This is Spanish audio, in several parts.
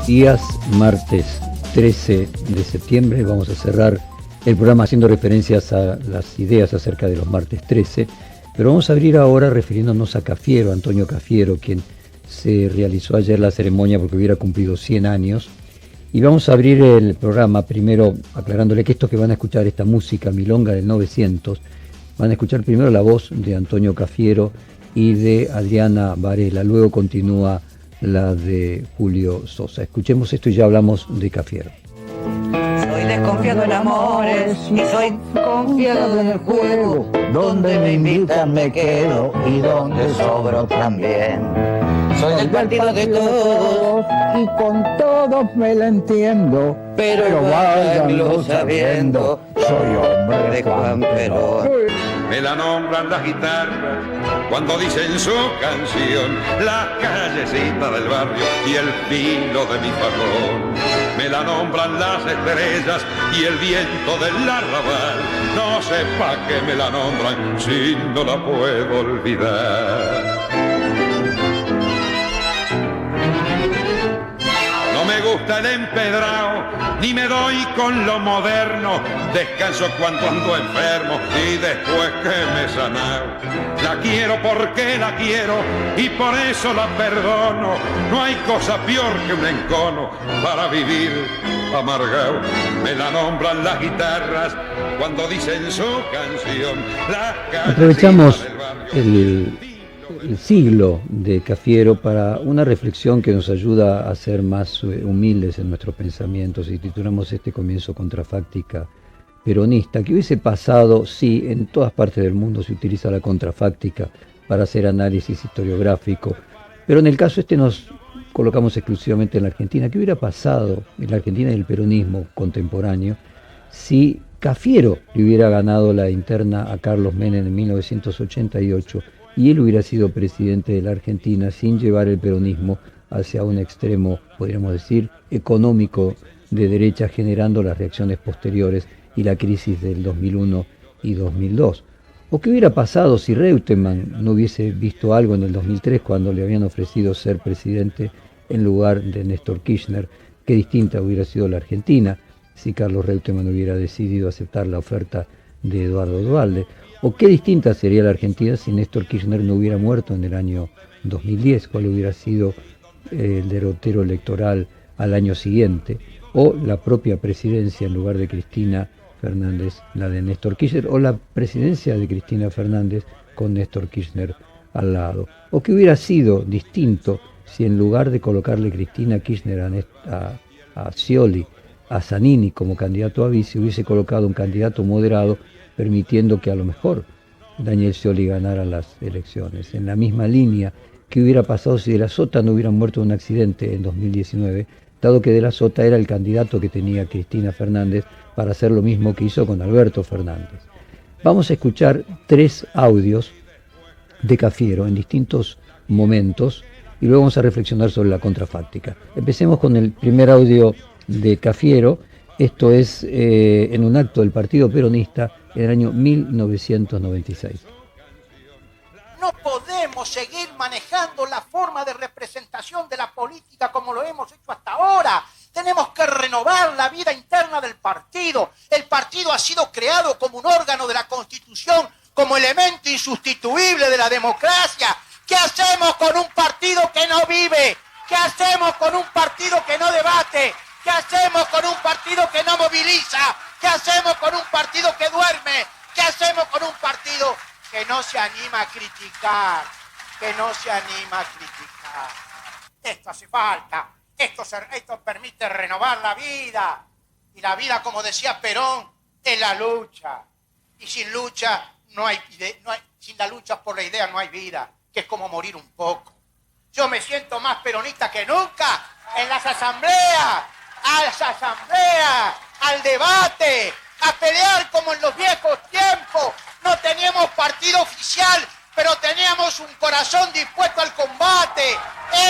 días, martes 13 de septiembre. Vamos a cerrar el programa haciendo referencias a las ideas acerca de los martes 13, pero vamos a abrir ahora refiriéndonos a Cafiero, Antonio Cafiero, quien se realizó ayer la ceremonia porque hubiera cumplido 100 años. Y vamos a abrir el programa primero aclarándole que estos que van a escuchar, esta música milonga del 900, van a escuchar primero la voz de Antonio Cafiero y de Adriana Varela, luego continúa la de Julio Sosa. Escuchemos esto y ya hablamos de Cafiero. Soy desconfiado en amores y soy confiado en el juego. Donde me invitan me quedo y donde sobro también. Soy del partido de todos y con todos me la entiendo, pero váyanlo sabiendo, soy hombre de Juan Perón. Me la nombran las guitarras cuando dicen su canción, la callecita del barrio y el filo de mi farrón. Me la nombran las estrellas y el viento del arrabal. No sé pa' qué me la nombran si no la puedo olvidar. No me gusta el empedrado, ni me doy con lo moderno. Descanso cuando ando enfermo y después que me he sanado. La quiero porque la quiero y por eso la perdono. No hay cosa peor que un encono para vivir amargado. Me la nombran las guitarras cuando dicen su canción. Aprovechamos el siglo de Cafiero para una reflexión que nos ayuda a ser más humildes en nuestros pensamientos, y titulamos este comienzo Contrafáctica peronista. ¿Qué hubiese pasado si en todas partes del mundo se utiliza la contrafáctica para hacer análisis historiográfico, pero en el caso este nos colocamos exclusivamente en la Argentina? ¿Qué hubiera pasado en la Argentina y el peronismo contemporáneo si Cafiero le hubiera ganado la interna a Carlos Menem en 1988 y él hubiera sido presidente de la Argentina sin llevar el peronismo hacia un extremo, podríamos decir, económico de derecha, generando las reacciones posteriores y la crisis del 2001 y 2002? ¿O qué hubiera pasado si Reutemann no hubiese visto algo en el 2003 cuando le habían ofrecido ser presidente en lugar de Néstor Kirchner? Qué distinta hubiera sido la Argentina si Carlos Reutemann hubiera decidido aceptar la oferta de Eduardo Duhalde. ¿O qué distinta sería la Argentina si Néstor Kirchner no hubiera muerto en el año 2010? ¿Cuál hubiera sido el derrotero electoral al año siguiente? ¿O la propia presidencia en lugar de Cristina Fernández, la de Néstor Kirchner? ¿O la presidencia de Cristina Fernández con Néstor Kirchner al lado? ¿O qué hubiera sido distinto si en lugar de colocarle Cristina Kirchner a Scioli, a Zanini como candidato a vice, hubiese colocado un candidato moderado, permitiendo que a lo mejor Daniel Scioli ganara las elecciones? En la misma línea, ¿qué hubiera pasado si De la Sota no hubiera muerto en un accidente en 2019, dado que De la Sota era el candidato que tenía Cristina Fernández para hacer lo mismo que hizo con Alberto Fernández? Vamos a escuchar 3 audios de Cafiero en distintos momentos y luego vamos a reflexionar sobre la contrafáctica. Empecemos con el primer audio de Cafiero. Esto es en un acto del Partido Peronista en el año 1996. No podemos seguir manejando la forma de representación de la política como lo hemos hecho hasta ahora. Tenemos que renovar la vida interna del partido. El partido ha sido creado como un órgano de la Constitución, como elemento insustituible de la democracia. ¿Qué hacemos con un partido que no vive? ¿Qué hacemos con un partido que no debate? ¿Qué hacemos con un partido que no moviliza? ¿Qué hacemos con un partido que duerme? ¿Qué hacemos con un partido que no se anima a criticar? Que no se anima a criticar. Esto hace falta. Esto permite renovar la vida. Y la vida, como decía Perón, es la lucha. Y sin lucha sin la lucha por la idea no hay vida, que es como morir un poco. Yo me siento más peronista que nunca en las asambleas, al debate, a pelear como en los viejos tiempos. No teníamos partido oficial, pero teníamos un corazón dispuesto al combate.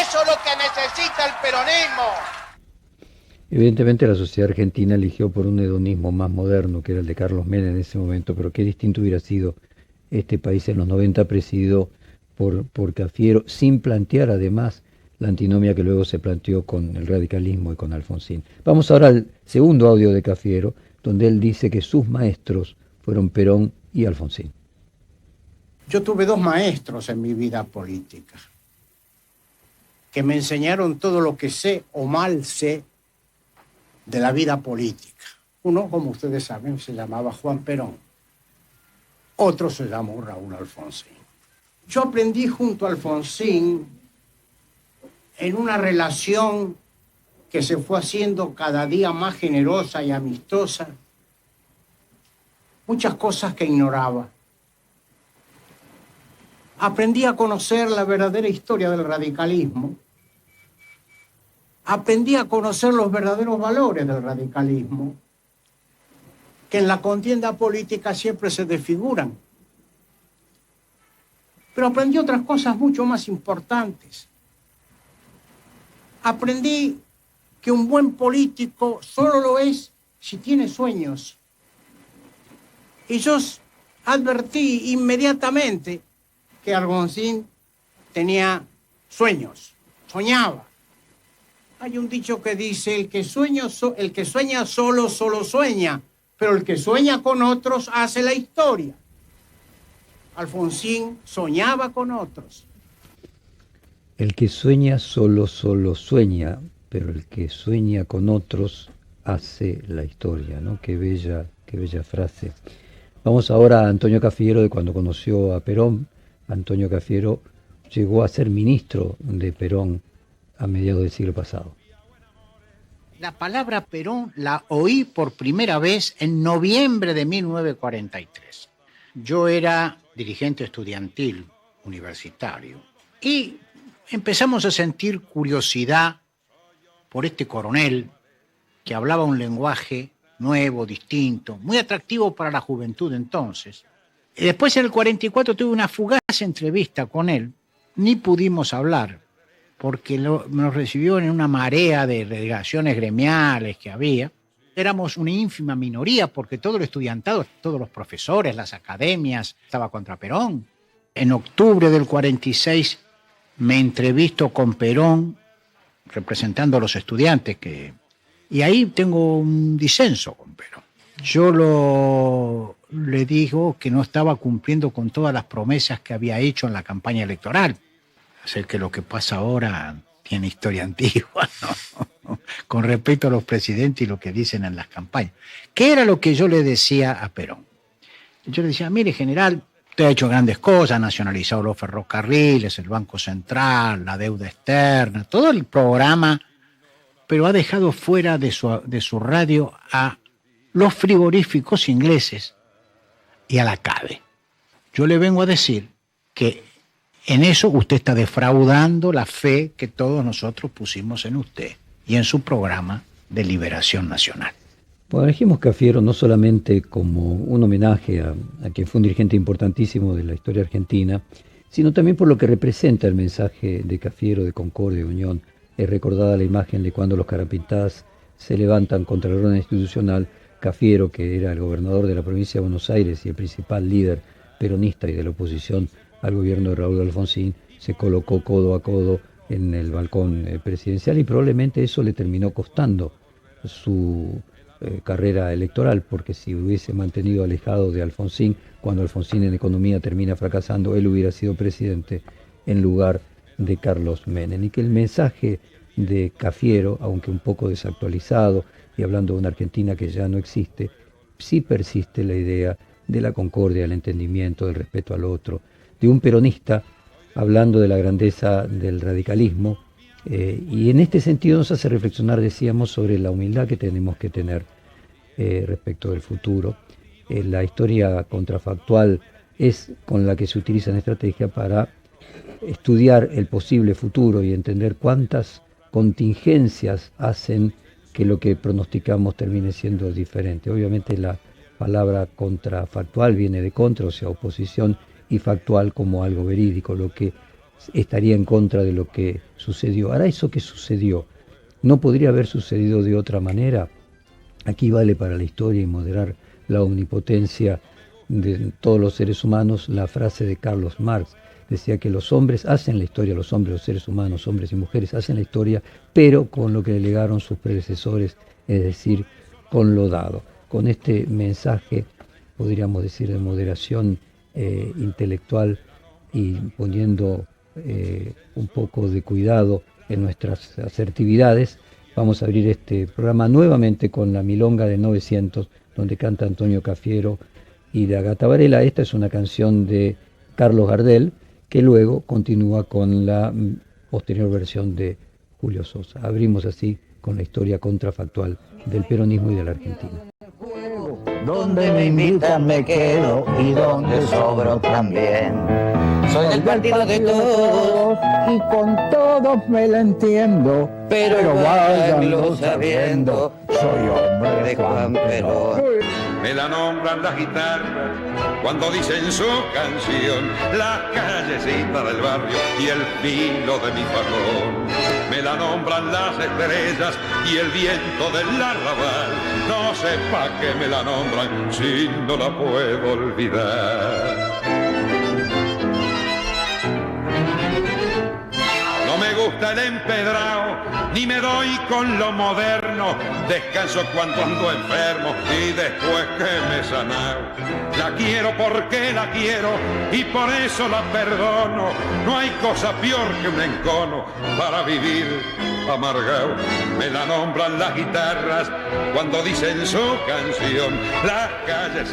Eso es lo que necesita el peronismo. Evidentemente la sociedad argentina eligió por un hedonismo más moderno, que era el de Carlos Menem en ese momento, pero qué distinto hubiera sido este país en los 90 presidido por Cafiero, sin plantear además la antinomia que luego se planteó con el radicalismo y con Alfonsín. Vamos ahora al segundo audio de Cafiero, donde él dice que sus maestros fueron Perón y Alfonsín. Yo tuve dos maestros en mi vida política que me enseñaron todo lo que sé o mal sé de la vida política. Uno, como ustedes saben, se llamaba Juan Perón. Otro se llamó Raúl Alfonsín. Yo aprendí junto a Alfonsín en una relación que se fue haciendo cada día más generosa y amistosa, muchas cosas que ignoraba. Aprendí a conocer la verdadera historia del radicalismo. Aprendí a conocer los verdaderos valores del radicalismo, que en la contienda política siempre se desfiguran. Pero aprendí otras cosas mucho más importantes. Aprendí que un buen político solo lo es si tiene sueños. Y yo advertí inmediatamente que Alfonsín tenía sueños, soñaba. Hay un dicho que dice, el que sueña solo sueña, pero el que sueña con otros hace la historia. Alfonsín soñaba con otros. El que sueña solo sueña, pero el que sueña con otros hace la historia, ¿no? Qué bella frase. Vamos ahora a Antonio Cafiero, de cuando conoció a Perón. Antonio Cafiero llegó a ser ministro de Perón a mediados del siglo pasado. La palabra Perón la oí por primera vez en noviembre de 1943. Yo era dirigente estudiantil universitario y empezamos a sentir curiosidad por este coronel que hablaba un lenguaje nuevo, distinto, muy atractivo para la juventud entonces. Y después en el 44 tuve una fugaz entrevista con él, ni pudimos hablar, porque nos recibió en una marea de delegaciones gremiales que había. Éramos una ínfima minoría porque todo el estudiantado, todos los profesores, las academias, estaba contra Perón. En octubre del 46 me entrevisto con Perón, representando a los estudiantes, y ahí tengo un disenso con Perón. Yo le digo que no estaba cumpliendo con todas las promesas que había hecho en la campaña electoral. Sé que lo que pasa ahora tiene historia antigua, ¿no? Con respecto a los presidentes y lo que dicen en las campañas. ¿Qué era lo que yo le decía a Perón? Yo le decía, mire, general, usted ha hecho grandes cosas, ha nacionalizado los ferrocarriles, el Banco Central, la deuda externa, todo el programa, pero ha dejado fuera de su radio a los frigoríficos ingleses y a la CADE. Yo le vengo a decir que en eso usted está defraudando la fe que todos nosotros pusimos en usted y en su programa de liberación nacional. Bueno, elegimos Cafiero no solamente como un homenaje a quien fue un dirigente importantísimo de la historia argentina, sino también por lo que representa el mensaje de Cafiero de concordia y unión. Es recordada la imagen de cuando los carapintadas se levantan contra el orden institucional. Cafiero, que era el gobernador de la provincia de Buenos Aires y el principal líder peronista y de la oposición al gobierno de Raúl Alfonsín, se colocó codo a codo en el balcón presidencial y probablemente eso le terminó costando su carrera electoral, porque si hubiese mantenido alejado de Alfonsín, cuando Alfonsín en economía termina fracasando, él hubiera sido presidente en lugar de Carlos Menem. Y que el mensaje de Cafiero, aunque un poco desactualizado y hablando de una Argentina que ya no existe, sí persiste la idea de la concordia, del entendimiento, del respeto al otro, de un peronista hablando de la grandeza del radicalismo, y en este sentido nos hace reflexionar, decíamos, sobre la humildad que tenemos que tener respecto del futuro. La historia contrafactual es con la que se utiliza en estrategia para estudiar el posible futuro y entender cuántas contingencias hacen que lo que pronosticamos termine siendo diferente. Obviamente la palabra contrafactual viene de contra, o sea, oposición, y factual como algo verídico, lo que estaría en contra de lo que sucedió. Ahora, eso que sucedió, ¿no podría haber sucedido de otra manera? Aquí vale para la historia y moderar la omnipotencia de todos los seres humanos la frase de Carlos Marx, decía que los hombres hacen la historia, los hombres, los seres humanos, hombres y mujeres hacen la historia, pero con lo que legaron sus predecesores, es decir, con lo dado. Con este mensaje, podríamos decir, de moderación intelectual y poniendo un poco de cuidado en nuestras asertividades, vamos a abrir este programa nuevamente con la Milonga de 900, donde canta Antonio Cafiero y de Agata Varela. Esta es una canción de Carlos Gardel, que luego continúa con la posterior versión de Julio Sosa. Abrimos así con la historia contrafactual del peronismo y de la Argentina. Donde me invitan me quedo y donde sobro también. Soy del partido de todos y con todos me la entiendo, pero váyanlo sabiendo, soy hombre de Juan Perón. Me la nombran las guitarras cuando dicen su canción, la callecita del barrio y el filo de mi fajón. Me la nombran las estrellas y el viento del arrabal. No sé pa' qué me la nombran si no la puedo olvidar. No me gusta el empedrado, ni me doy con lo moderno. Descanso cuando ando enfermo y después que me he sanado. La quiero porque la quiero y por eso la perdono. No hay cosa peor que un encono para vivir amargado. Me la nombran las guitarras cuando dicen su canción, la calle.